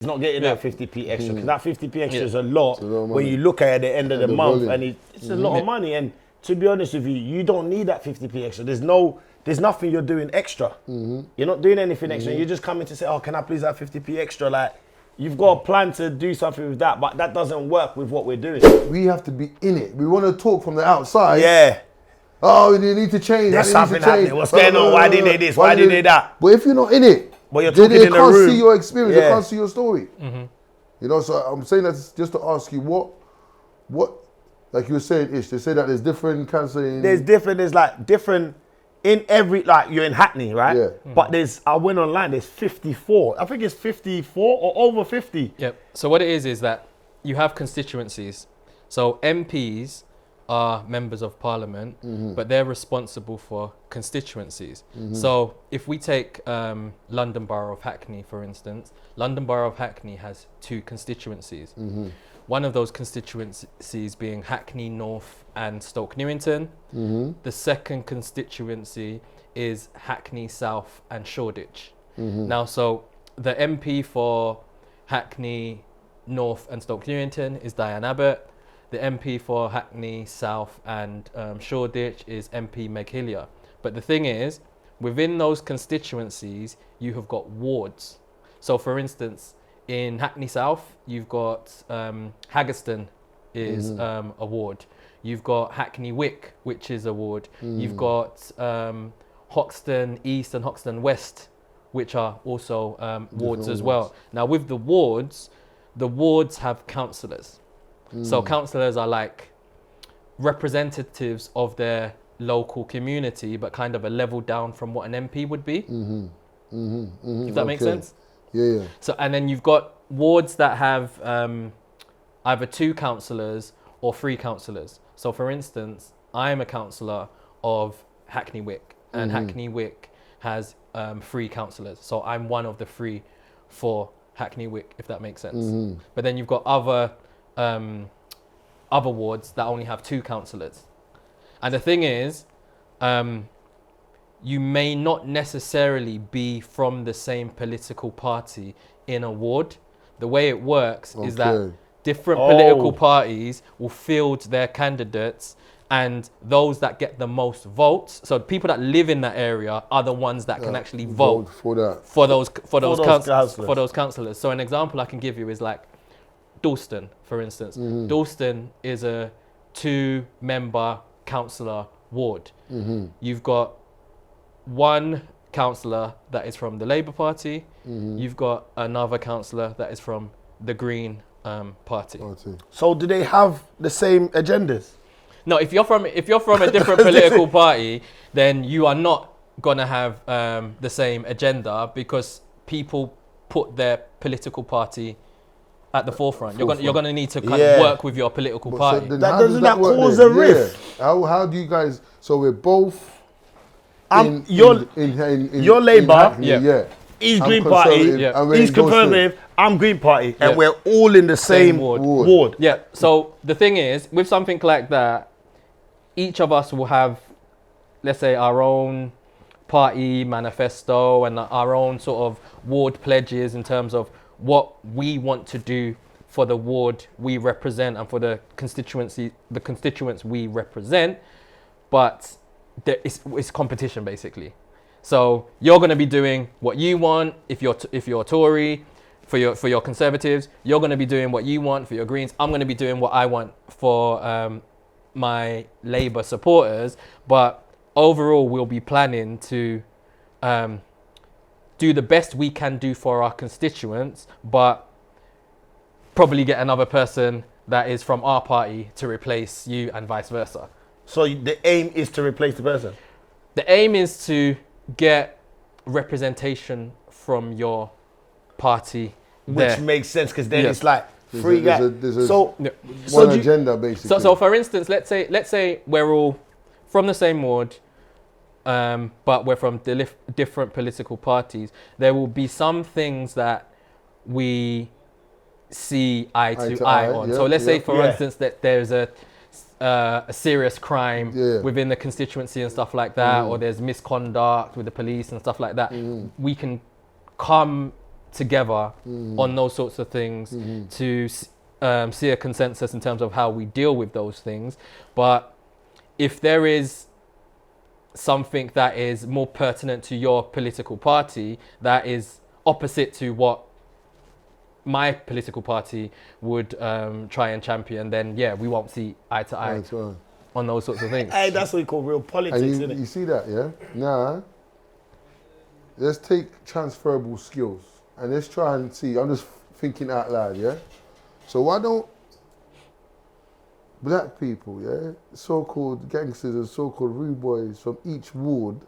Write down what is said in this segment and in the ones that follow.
He's not getting that 50p extra, because that 50p extra is a lot when you look at it at the end of the month, and it's a lot of money. And to be honest with you, you don't need that 50p extra. There's nothing you're doing extra. You're not doing anything extra. You're just coming to say, oh, can I please have 50p extra? Like, you've got a plan to do something with that, but that doesn't work with what we're doing. We have to be in it. We want to talk from the outside. Yeah. Oh, you need to change. There's something happening. What's going on? Why did they this? Why did they that? But if you're not in it, but you're talking in the room. They can't see your experience. They can't see your story. You know, so I'm saying that just to ask you, what, like you were saying, Ish, they say that there's different cancer in... There's like different, in every, like you're in Hackney, right? Yeah. But I went online, there's 54. I think it's 54 or over 50. Yep. So what it is that you have constituencies. So MPs are members of parliament, but they're responsible for constituencies. So if we take London Borough of Hackney, for instance, London Borough of Hackney has 2 constituencies. One of those constituencies being Hackney North and Stoke Newington. The second constituency is Hackney South and Shoreditch. Now, so the MP for Hackney North and Stoke Newington is Diane Abbott. The MP for Hackney South and Shoreditch is MP Meg Hillier. But the thing is, within those constituencies, you have got wards. So for instance, in Hackney South, you've got Haggerston is a ward. You've got Hackney Wick, which is a ward. You've got Hoxton East and Hoxton West, which are also wards as well. Now with the wards have councillors. So councillors are like representatives of their local community, but kind of a level down from what an MP would be. If that makes sense? Yeah. So, and then you've got wards that have either 2 councillors or 3 councillors. So for instance, I'm a councillor of Hackney Wick, and Hackney Wick has 3 councillors. So I'm one of the 3 for Hackney Wick, if that makes sense. But then you've got other wards that only have 2 councillors. And the thing is, you may not necessarily be from the same political party in a ward. The way it works is that different political parties will field their candidates, and those that get the most votes, so people that live in that area are the ones that can actually vote for those councillors. So an example I can give you is like Dalston, for instance. Dalston is a 2-member councillor ward. You've got 1 councillor that is from the Labour Party. You've got another councillor that is from the Green Party. So do they have the same agendas? No, if you're from a different political party, then you are not gonna have the same agenda, because people put their political party at the forefront. You're gonna need to kind of work with your political party. So doesn't that cause a rift? How do you guys? So we're both. You're Labour. Yeah. He's Green Party. He's Conservative. I'm Green Party, and we're all in the same ward. Yeah. So the thing is, with something like that, each of us will have, let's say, our own party manifesto and our own sort of ward pledges in terms of what we want to do for the ward we represent and for the constituents we represent. But it's competition, basically. So you're going to be doing what you want if you're a Tory. For your Conservatives, you're going to be doing what you want for your Greens. I'm going to be doing what I want for my Labour supporters. But overall, we'll be planning to do the best we can do for our constituents, but probably get another person that is from our party to replace you, and vice versa. So the aim is to replace the person? The aim is to get representation from your party. Which makes sense, because then it's like free guy. There's one agenda, basically. So for instance, let's say we're all from the same ward, but we're from different political parties. There will be some things that we see eye to eye on. So let's say, for instance, that there's a serious crime within the constituency and stuff like that, or there's misconduct with the police and stuff like that. We can come together on those sorts of things to see a consensus in terms of how we deal with those things. But if there is something that is more pertinent to your political party that is opposite to what my political party would try and champion, then yeah, we won't see eye to eye on those sorts of things. Hey, that's what we call real politics, isn't it? You see that, yeah? Now, let's take transferable skills and let's try and see. I'm just thinking out loud, yeah? So why don't black people, yeah, so-called gangsters and so-called rude boys from each ward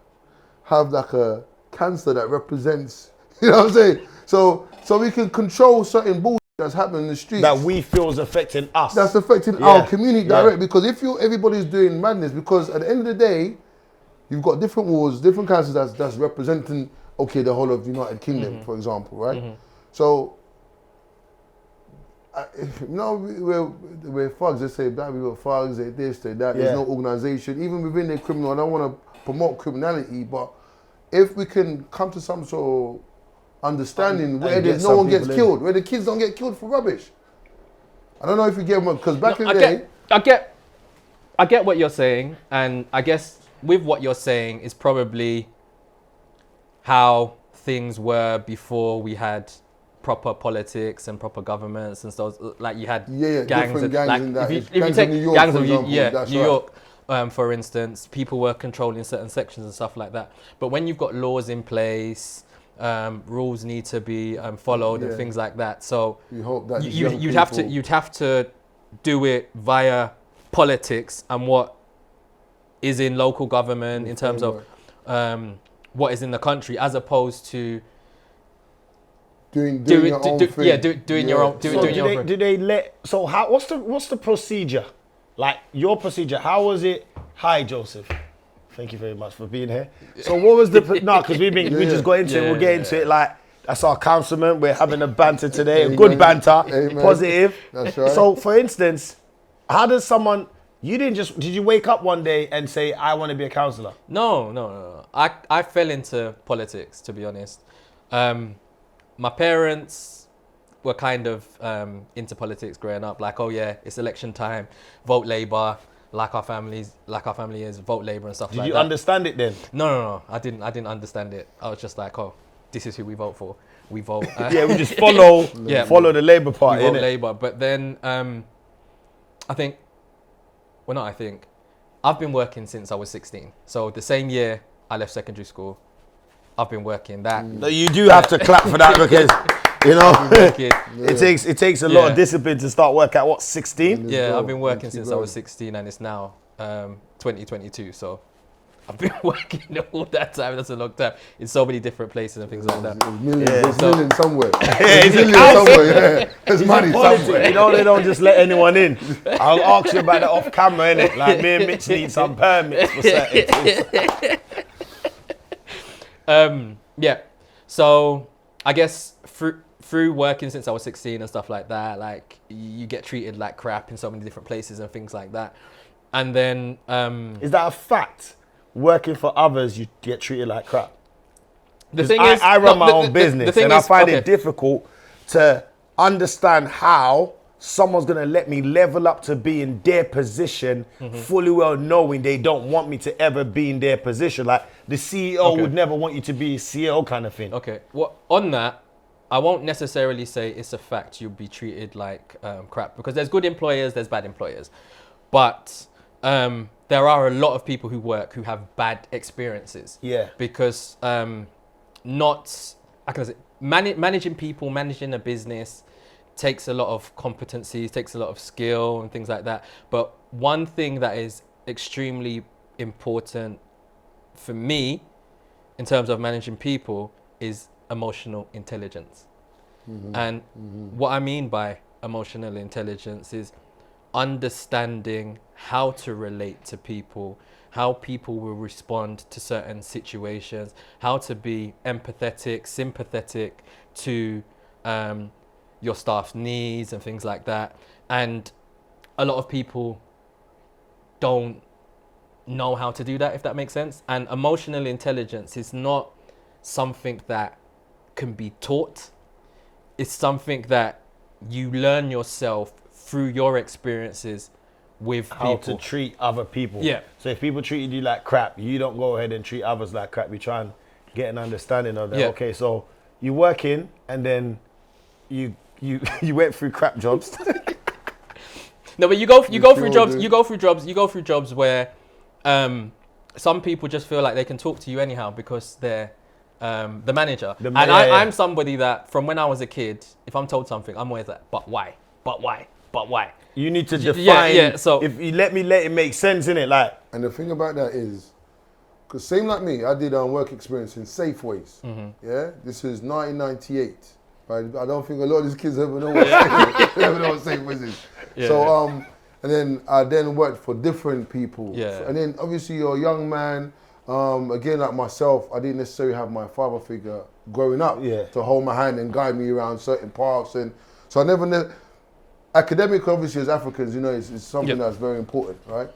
have like a councillor that represents, you know what I'm saying? So we can control certain bullshit that's happening in the streets. That we feel is affecting us. That's affecting our community direct, because if everybody's doing madness, because at the end of the day, you've got different wards, different councils that's representing, okay, the whole of the United Kingdom, for example, right? So, you know, we're thugs. They say black people are thugs, they this, they that. There's no organisation. Even within the criminal, I don't want to promote criminality, but if we can come to some sort of understanding where there's no one gets killed, where the kids don't get killed for rubbish. I don't know if you get one, because back in the day... I get what you're saying, and I guess with what you're saying is probably how things were before we had proper politics and proper governments and stuff. Like you had gangs and gangs, like in that. if you take New York, gangs for of example, New York, for instance, people were controlling certain sections and stuff like that. But when you've got laws in place, rules need to be followed and things like that. So you hope that you'd have to do it via politics and what is in local government in terms of what is in the country, as opposed to doing your own thing. Yeah, doing your own. Do they let? So how? What's the procedure? Like your procedure? How was it? Hi, Joseph. Thank you very much for being here. So what was the? No, because we just got into it. We'll get into it. Like that's our councilman. We're having a banter today. A good banter, positive. That's right. So for instance, how does someone? You didn't just. Did you wake up one day and say, "I want to be a councillor"? No. I fell into politics, to be honest. My parents were kind of into politics growing up. Like, oh yeah, it's election time, vote Labour. Like our family is, vote Labour and stuff like that. Did you understand it then? No. I didn't understand it. I was just like, oh, this is who we vote for. We vote. Yeah, we just follow the Labour Party. We vote Labour. But then I've been working since I was 16. So the same year I left secondary school, I've been working that. No, you do have to clap for that, because you know it takes a lot of discipline to start work at 16? Yeah, I've been working since I was 16, and it's now 2022. So I've been working all that time. That's a long time in so many different places and things like that. There's millions somewhere. There's millions somewhere. Yeah, there's money somewhere. You know, they don't just let anyone in. I'll ask you about that off camera, innit? Like me and Mitch need some permits for certain things. So I guess through working since I was 16 and stuff like that, like you get treated like crap in so many different places and things like that. And then is that a fact? Working for others, you get treated like crap. The thing is, I run my own business, and I find it difficult to understand how someone's gonna let me level up to be in their position, fully well knowing they don't want me to ever be in their position. Like the CEO would never want you to be a CEO kind of thing. Okay, well, on that, I won't necessarily say it's a fact you'll be treated like crap, because there's good employers, there's bad employers. But there are a lot of people who have bad experiences. Yeah. Because managing people, managing a business takes a lot of competencies, takes a lot of skill and things like that. But one thing that is extremely important for me in terms of managing people is emotional intelligence. And what I mean by emotional intelligence is understanding how to relate to people, how people will respond to certain situations, how to be empathetic, sympathetic to your staff's needs and things like that. And a lot of people don't know how to do that, if that makes sense. And emotional intelligence is not something that can be taught. it's something that you learn yourself through your experiences with How people. to treat other people. Yeah. So if people treated you like crap, you don't go ahead and treat others like crap. You try and get an understanding of that. Yeah. Okay, so you work in and then you went through crap jobs. No, but you go through jobs. do. You go through jobs where some people just feel like they can talk to you anyhow because they're the manager. I'm somebody that from when I was a kid, if I'm told something, I'm always like, but why? But why? But why? You need to define. So if you let it make sense in it, like. And the thing about that is, because same like me, I did work experience in Safeways. Yeah, this is 1998. Right? I don't think a lot of these kids ever know what Safeways is. Yeah. So and then I worked for different people. Yeah. And then obviously you're a young man. Again, like myself, I didn't necessarily have my father figure growing up to hold my hand and guide me around certain parks, and so I never. Academic, obviously, as Africans, you know, is something that's very important, right?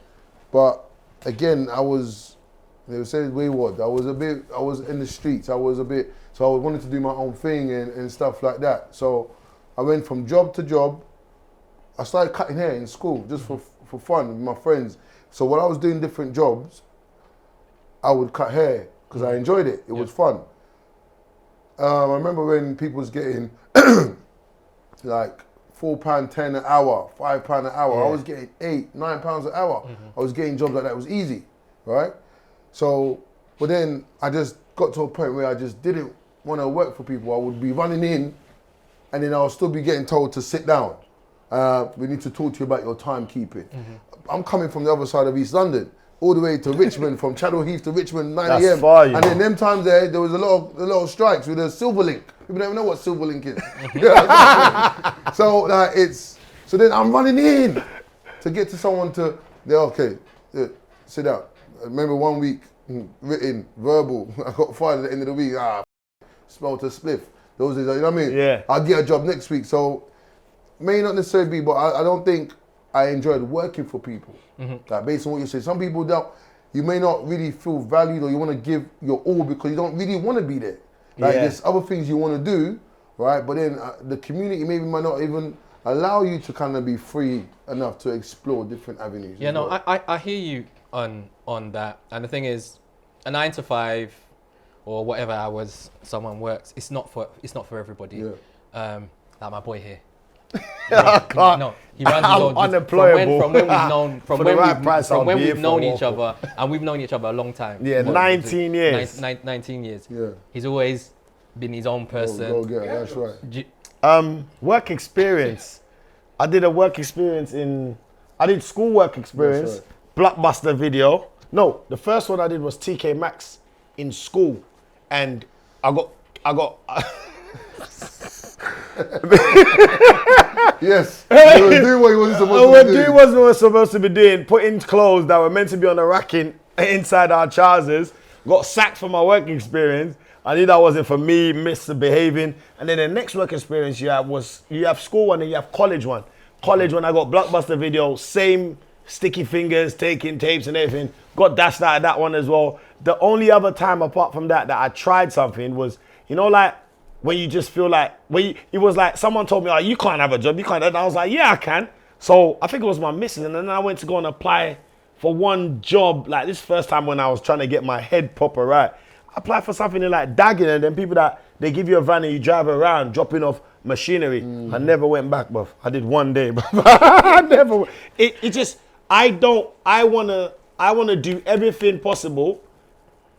But again, they would say wayward. I was in the streets. So I wanted to do my own thing and stuff like that. So I went from job to job. I started cutting hair in school just for fun with my friends. So while I was doing different jobs, I would cut hair because I enjoyed it. It was fun. I remember when people was getting like £4.10 an hour, £5 an hour. I was getting £8, £9 an hour. I was getting jobs like that. It was easy, right? So, but then I just got to a point where I just didn't want to work for people. I would be running in, and then I'll still be getting told to sit down. We need to talk to you about your timekeeping. I'm coming from the other side of East London, all the way to Richmond, from Channel Heath to Richmond, 9 That's a.m. far, you And know. then them times there was a lot of strikes with a silver link. People don't even know what silver link is. So so then I'm running in to get to someone to, sit down. I remember 1 week, written, verbal, I got fired at the end of the week, smelled a spliff. Those days, you know what I mean? Yeah. I'll get a job next week. So, may not necessarily be, but I don't think I enjoyed working for people. Like based on what you say, some people you may not really feel valued, or you want to give your all because you don't really want to be there. Like there's other things you want to do, right? But then the community maybe might not even allow you to kind of be free enough to explore different avenues. Yeah, no, I hear you on that. And the thing is, a 9 to 5 or whatever hours someone works, it's not for everybody. Yeah. Like my boy here. No, he runs his own. Unemployable. From when we've known, For the right price, I'll be here we've known for a each other, and we've known each other a long time. Yeah, 19 years. 19 years. Yeah. He's always been his own person. Go get it, that's right. Work experience. I did a work experience I did school work experience, Blockbuster Video. No, the first one I did was TK Maxx in school, and I got. Yes, he was doing what he wasn't supposed to be doing. Doing what we were supposed to be doing, putting clothes that were meant to be on the racking inside our trousers. Got sacked for my work experience. I knew that wasn't for me, misbehaving. And then the next work experience you have school one and you have college one. College when I got Blockbuster Video, same sticky fingers, taking tapes and everything. Got dashed out of that one as well. The only other time apart from that I tried something was, like when you just feel like, it was like someone told me, oh, you can't have a job, you can't. And I was like, yeah, I can. So I think it was my missus. And then I went to go and apply for one job, like this first time when I was trying to get my head proper right. I applied for something in like Dagging, and then people that, they give you a van and you drive around, dropping off machinery. I never went back, bruv. I did one day, bruv. I never, I want to do everything possible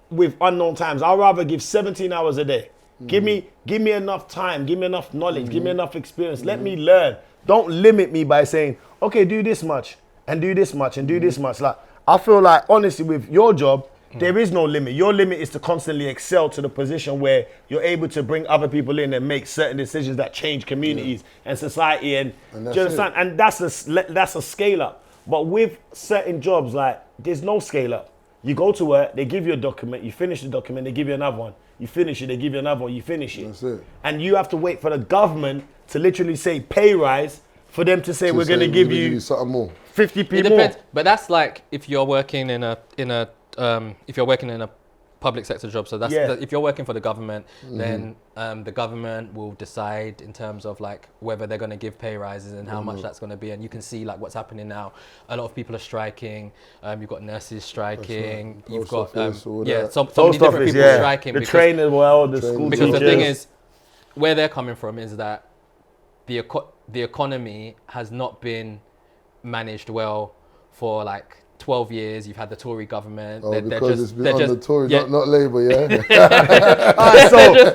with unknown times. I'd rather give 17 hours a day. Give me enough time, give me enough knowledge, give me enough experience. Let me learn. Don't limit me by saying, okay, do this much and do this much and do this much. Like, I feel like, honestly, with your job, there is no limit. Your limit is to constantly excel to the position where you're able to bring other people in and make certain decisions that change communities and society. And do you understand? And that's a scale up. But with certain jobs, like, there's no scale up. You go to work, they give you a document, you finish the document, they give you another one. You finish it, they give you another one, you finish it. That's it. And you have to wait for the government to literally say pay rise for them to say we're going to give you something more. 50p It more. depends, but that's like if you're working in a public sector jobs. So that's if you're working for the government, then the government will decide in terms of like whether they're going to give pay rises and how much that's going to be. And you can see like what's happening now. A lot of people are striking. You've got nurses striking. Right. You've got Post so many different people striking. The train as well. The school because teachers. the thing is, where they're coming from is that the economy has not been managed well for like 12 years. You've had the Tory government. Oh, because it's been on the Tory, not Labour, yeah? Labour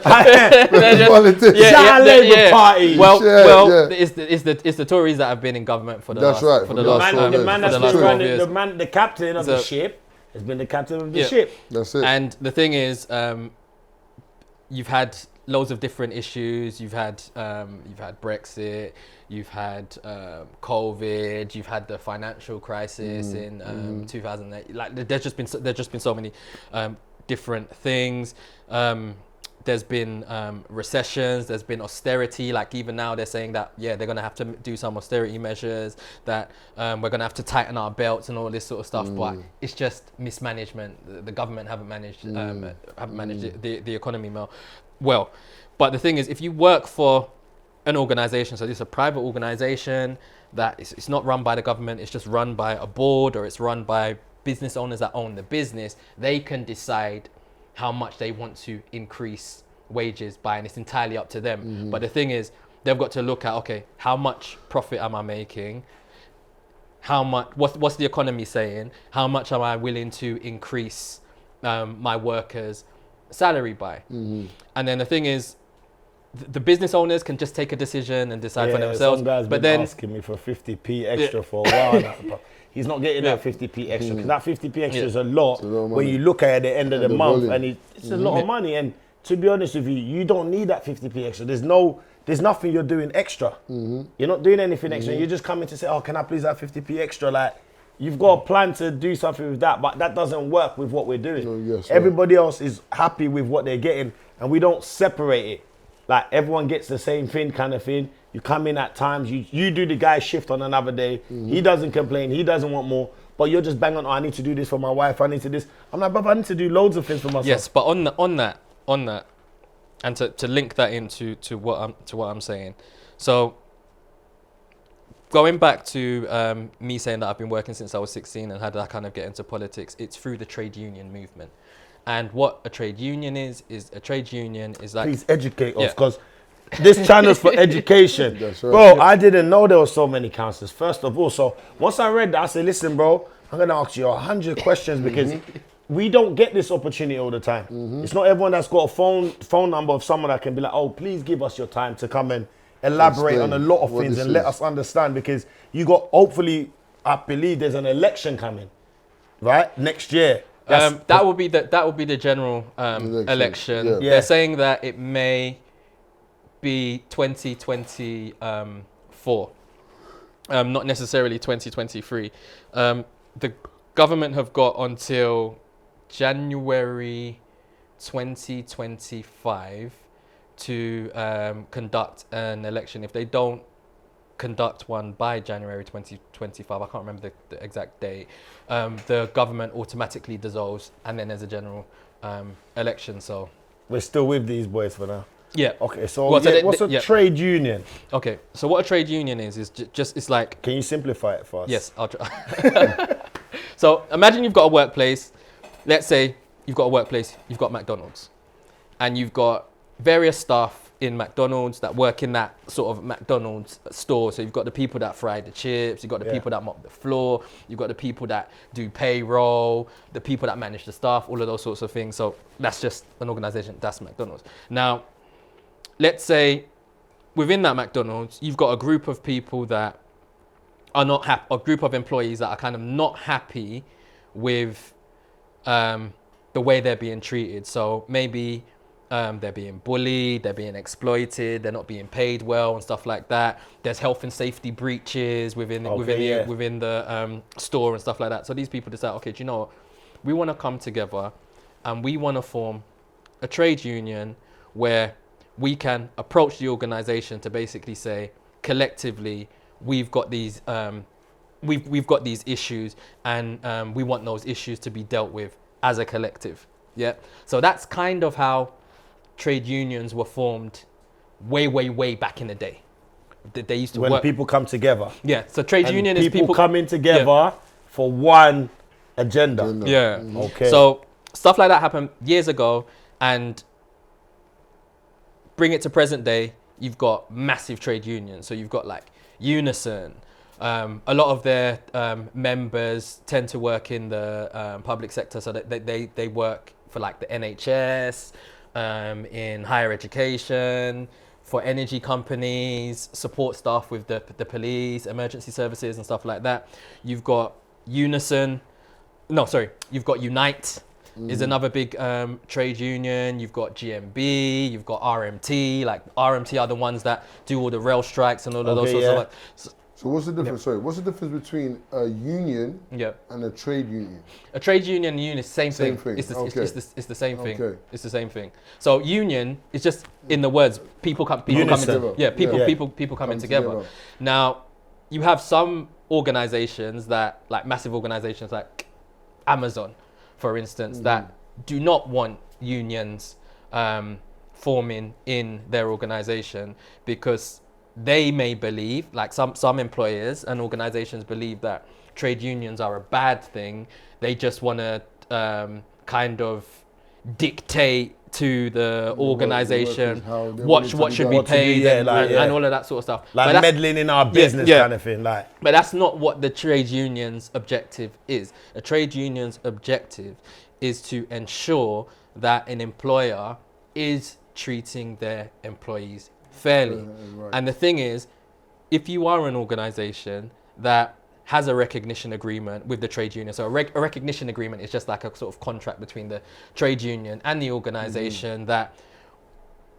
Party. It's the Tories that have been in government for the last years. The captain of the ship has been the captain of the ship. That's it. And the thing is, you've had loads of different issues. You've had Brexit. You've had COVID. You've had the financial crisis in 2008. Like there's just been so many different things. There's been recessions. There's been austerity. Like even now they're saying that they're going to have to do some austerity measures. That we're going to have to tighten our belts and all this sort of stuff. But it's just mismanagement. The government haven't managed the economy well. But the thing is, if you work for an organization, so this is a private organization that it's not run by the government, it's just run by a board, or it's run by business owners that own the business, they can decide how much they want to increase wages by, and it's entirely up to them. But the thing is, they've got to look at, okay, how much profit am I making? How much, what's the economy saying? How much am I willing to increase my workers' salary by? And then the thing is, the business owners can just take a decision and decide for themselves. Some guy's been asking me for 50p extra for a while now. He's not getting that 50p extra because that 50p extra is a lot when you look at it at the end of the month, and it's a lot of money. And to be honest with you, you don't need that 50p extra. There's nothing you're doing extra. You're not doing anything extra. You're just coming to say, oh, can I please have 50p extra? Like, you've got a plan to do something with that, but that doesn't work with what we're doing. Everybody else is happy with what they're getting, and we don't separate it. Like, everyone gets the same thing kind of thing. You come in at times, you do the guy's shift on another day. He doesn't complain, he doesn't want more, but you're just banging on, I need to do this for my wife, I need to do this. I'm like, brother, I need to do loads of things for myself. Yes, but on that, and to link that into what I'm saying. So going back to me saying that I've been working since I was 16 and how did I kind of get into politics, it's through the trade union movement. And what a trade union is a trade union is like... Please educate us, because this channel's for education. Right. Bro, I didn't know there were so many councillors, first of all. So once I read that, I said, listen, bro, I'm going to ask you 100 questions because we don't get this opportunity all the time. It's not everyone that's got a phone number of someone that can be like, oh, please give us your time to come and elaborate on a lot of things and let us understand, because you got, hopefully, I believe there's an election coming, right? Next year. That will be the general election. Yeah. They're saying that it may be 2024, not necessarily 2023. The government have got until January 2025 to conduct an election. If they don't conduct one by January 2025, I can't remember the exact date, the government automatically dissolves and then there's a general election. So we're still with these boys for now. Yeah. Okay, so what's a trade union? Okay, so what a trade union is just, it's like... Can you simplify it for us? Yes, I'll try. So imagine you've got a workplace. Let's say you've got a workplace, you've got McDonald's, and you've got various staff in McDonald's that work in that sort of McDonald's store. So you've got the people that fry the chips, you've got the people that mop the floor, you've got the people that do payroll, the people that manage the staff, all of those sorts of things. So that's just an organization, that's McDonald's. Now, let's say within that McDonald's, you've got a group of people that are not happy, a group of employees that are kind of not happy with the way they're being treated. So maybe they're being bullied, they're being exploited, they're not being paid well and stuff like that. There's health and safety breaches within the store and stuff like that. So these people decide, okay, do you know what? We want to come together and we want to form a trade union where we can approach the organization to basically say, collectively, we've got these we've got these issues, and we want those issues to be dealt with as a collective. Yeah. So that's kind of how trade unions were formed way back in the day. They used to when work. people come together. Yeah. So trade And union is people coming together for one agenda. Yeah. Okay. So stuff like that happened years ago, and bring it to present day, you've got massive trade unions. So you've got like Unison. A lot of their members tend to work in the public sector, so that they work for like the NHS, in higher education, for energy companies, support staff with the police, emergency services and stuff like that. You've got Unite is another big trade union. You've got GMB, you've got RMT. Like RMT are the ones that do all the rail strikes and all of those sorts of like. So what's the difference? Sorry, what's the difference between a union and a trade union? A trade union and union is the same thing. It's the same thing. Okay. It's the same thing. So union is just in the words people coming together. People coming together. Now you have some organizations that, like massive organizations like Amazon, for instance, that do not want unions forming in their organization, because they may believe, like some employers and organizations believe, that trade unions are a bad thing. They just want to kind of dictate to the organization what should be paid and all of that sort of stuff. Like meddling in our business kind of thing. Like, but that's not what the trade union's objective is. A trade union's objective is to ensure that an employer is treating their employees fairly. And the thing is, if you are an organization that has a recognition agreement with the trade union, so a recognition agreement is just like a sort of contract between the trade union and the organization, that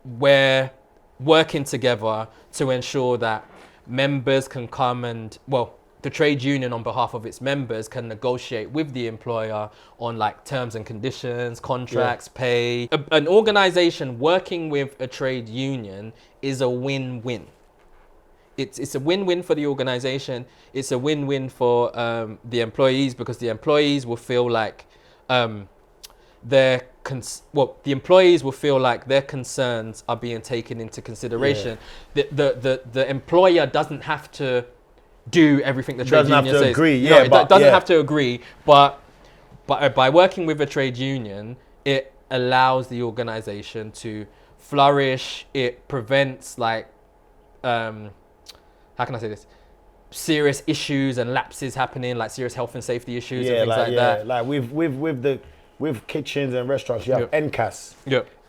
we're working together to ensure that members can come and, well, the trade union on behalf of its members can negotiate with the employer on like terms and conditions, contracts, pay. An organization working with a trade union is a win-win. It's a win-win for the organization. It's a win-win for the employees, because the employees will feel like the employees will feel like their concerns are being taken into consideration. The employer doesn't have to do everything the trade union says. Doesn't have to agree. It doesn't have to agree, but by working with a trade union, it allows the organization to flourish. It prevents like how can I say this? Serious issues and lapses happening, like serious health and safety issues and things like that. Like with kitchens and restaurants, you have NCAS.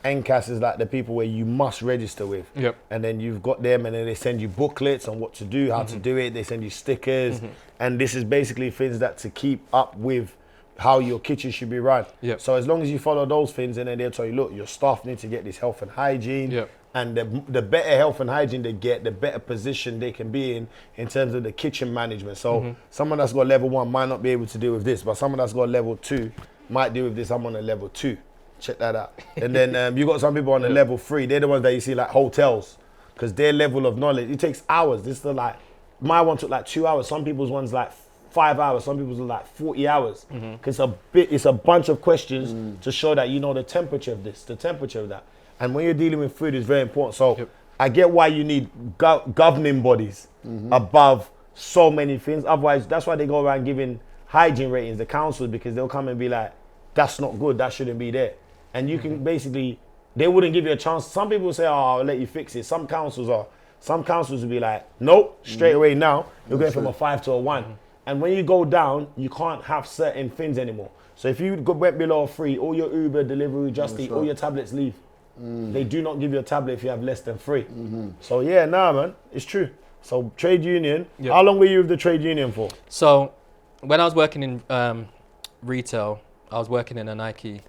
NCAS is like the people where you must register with. And then you've got them, and then they send you booklets on what to do, how to do it. They send you stickers. And this is basically things that to keep up with how your kitchen should be run. So as long as you follow those things, and then they'll tell you, look, your staff need to get this health and hygiene. And the better health and hygiene they get, the better position they can be in terms of the kitchen management. So someone that's got level 1 might not be able to deal with this, but someone that's got level 2 might deal with this. I'm on a level 2. Check that out. And then you got some people on the level 3. They're the ones that you see like hotels, because their level of knowledge, it takes hours. This is like, my one took like 2 hours. Some people's one's like 5 hours. Some people's are like 40 hours. Because it's a bunch of questions to show that you know the temperature of this, the temperature of that. And when you're dealing with food, it's very important. So I get why you need governing bodies above so many things. Otherwise, that's why they go around giving hygiene ratings, the councils, because they'll come and be like, that's not good, that shouldn't be there. And you can basically, they wouldn't give you a chance. Some people say, oh, I'll let you fix it. Some councils will be like, nope, straight away now, you're going from a 5 to a 1. And when you go down, you can't have certain things anymore. So if you went below a 3, all your Uber, delivery, Just Eat, all your tablets leave. They do not give you a tablet if you have less than 3. So yeah, man, it's true. So trade union, how long were you with the trade union for? So when I was working in retail, I was working in a Nike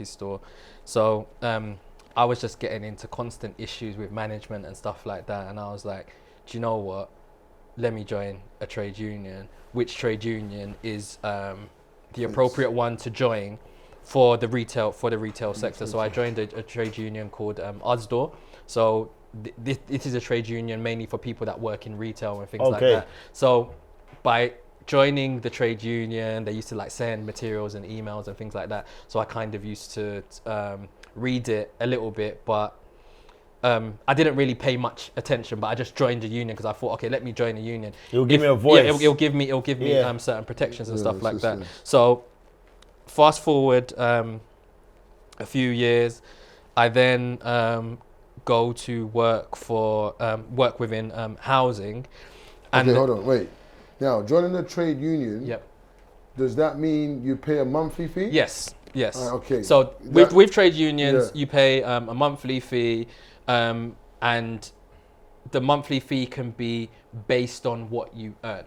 store. So I was just getting into constant issues with management and stuff like that. And I was like, do you know what? Let me join a trade union. Which trade union is the appropriate one to join for the retail sector? So I joined a trade union called Usdor. So it is a trade union mainly for people that work in retail and things like that. So by joining the trade union, they used to like send materials and emails and things like that. So I kind of used to read it a little bit, but I didn't really pay much attention. But I just joined the union because I thought, okay, let me join the union. It'll give me a voice. Yeah, it'll give me certain protections and stuff like that. So fast forward a few years, I then go to work within housing. And okay, hold on, wait. Now, joining the trade union, yep. Does that mean you pay a monthly fee? Yes. Okay. So with trade unions, you pay a monthly fee, and the monthly fee can be based on what you earn.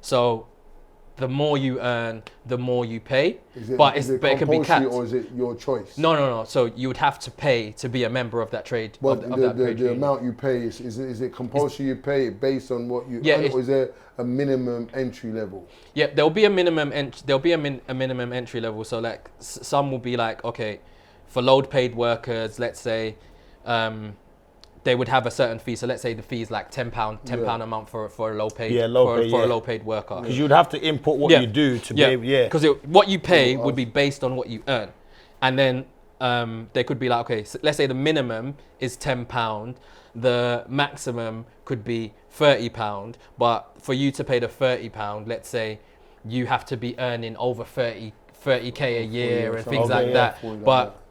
So the more you earn, the more you pay. But it can be capped. Or is it your choice? No. So you would have to pay to be a member of that trade. But the amount you pay, is it compulsory you pay based on what you earn, or is there a minimum entry level? Yeah, there'll be a minimum a minimum entry level. So like some will be like, okay, for load paid workers, let's say, they would have a certain fee. So let's say the fee is like £10 a month for a low paid a low paid worker. Because you'd have to input what you do to be able, because what you pay would be based on what you earn, and then they could be like, okay, so let's say the minimum is £10, the maximum could be £30, but for you to pay the £30, let's say you have to be earning over 30k a year and things like that. But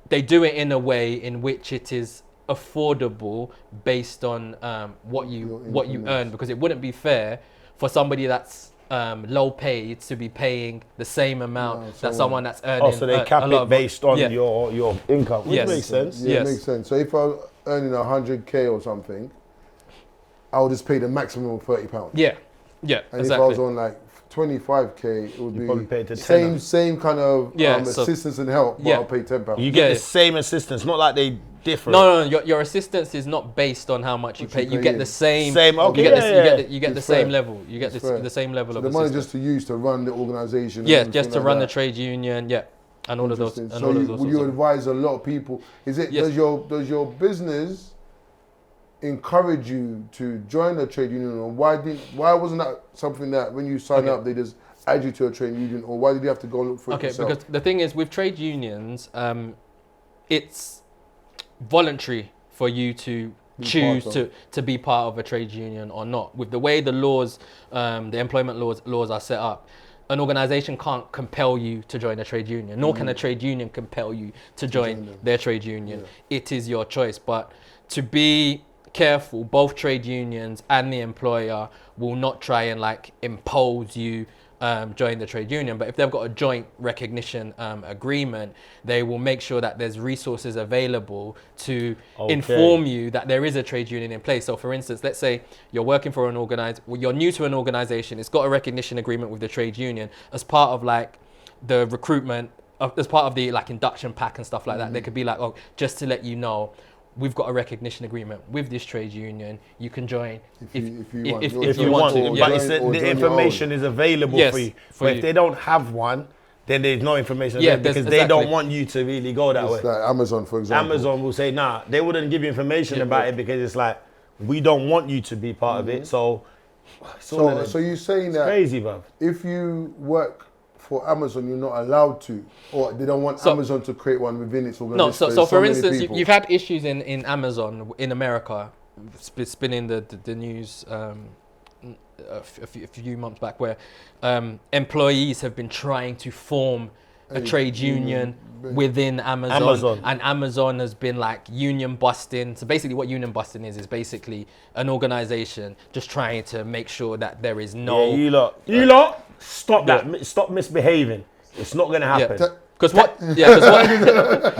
they do it in a way in which it is affordable based on what you earn, because it wouldn't be fair for somebody that's low paid to be paying the same amount that someone that's earning. So they cap it based on your income, which makes sense. Yeah, it makes sense. So if I was earning 100k or something, I'll just pay the maximum of £30. Yeah, and exactly. If I was on like 25k, it would be same kind of assistance and help, but I'll pay £10. You get the same assistance, not like they differ. No. Your assistance is not based on how much you pay. You get the same. Okay. You get the same level. You get the same level of the assistance. money just to use to run the organisation. Yeah, just to run the trade union. Yeah, and all of those. So would you advise a lot of people? Is it does your business encourage you to join a trade union, or why wasn't that something that when you sign up they just add you to a trade union, or why did you have to go look for it yourself? Because the thing is with trade unions, it's voluntary for you to choose to be part of a trade union or not. With the way the laws, the employment laws are set up, an organisation can't compel you to join a trade union, nor can a trade union compel you to join their trade union. It is your choice. But to be careful, both trade unions and the employer will not try and like impose you join the trade union. But if they've got a joint recognition agreement, they will make sure that there's resources available to inform you that there is a trade union in place. So for instance, let's say you're working for you're new to an organization, it's got a recognition agreement with the trade union. As part of like the recruitment, as part of the like induction pack and stuff like that, they could be like, oh, just to let you know, we've got a recognition agreement with this trade union. You can join if you want to. But the information is available for you. But if they don't have one, then there's no information there because they don't want you to really go that way. Like Amazon, for example. Amazon will say, nah, they wouldn't give you information about it because it's like, we don't want you to be part of it. So you're saying that crazy, bruv. If you work for Amazon, you're not allowed to, or they don't want Amazon to create one within its organization. No, so for instance, you've had issues in Amazon in America. It's been in the news a few months back, where employees have been trying to form a trade union within Amazon, and Amazon has been like union busting. So basically what union busting is basically an organization just trying to make sure that there is no... you lot, stop that. Stop misbehaving. It's not going to happen. Because what?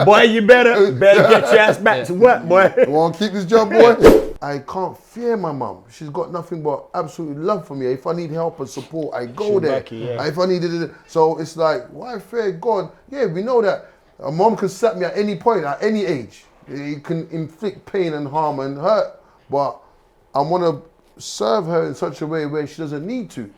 Boy, you better get your ass back to work, boy. You want to keep this job, boy? I can't fear my mum. She's got nothing but absolute love for me. If I need help and support, I go there. If I need it, so it's like, why fear God? Yeah, we know that a mom can slap me at any point, at any age. It can inflict pain and harm and hurt, but I want to serve her in such a way where she doesn't need to.